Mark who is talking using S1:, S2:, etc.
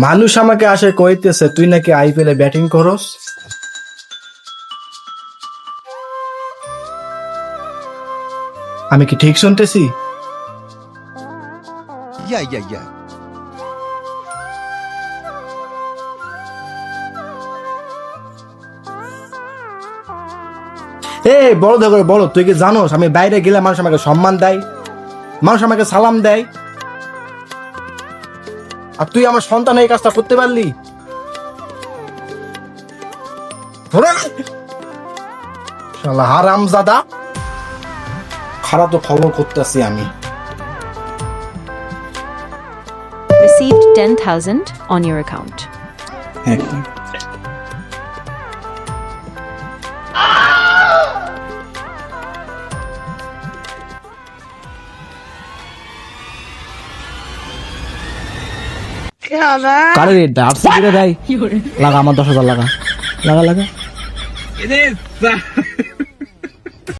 S1: মানুষ আমাকে আসে কইতেছে তুই নাকি আইপিএলে ব্যাটিং করস। আমি কি ঠিক শুনতেছি?
S2: Yeah.
S1: বড় করে বলো, তুই কি জানোস আমি বাইরে গেলে মানুষ আমাকে সম্মান দেয়, মানুষ আমাকে সালাম দেয়, আর তুই আমার সন্তান এই কাজটা করতে পারলি? শালা হারামজাদা, খারাপ তো খবর করতেছি আমি।
S3: Received 10,000 on your account.
S1: এক মিনিট। কারে রে ডাবসি করে দেয়? লাগা আমার 10,000 লাগা।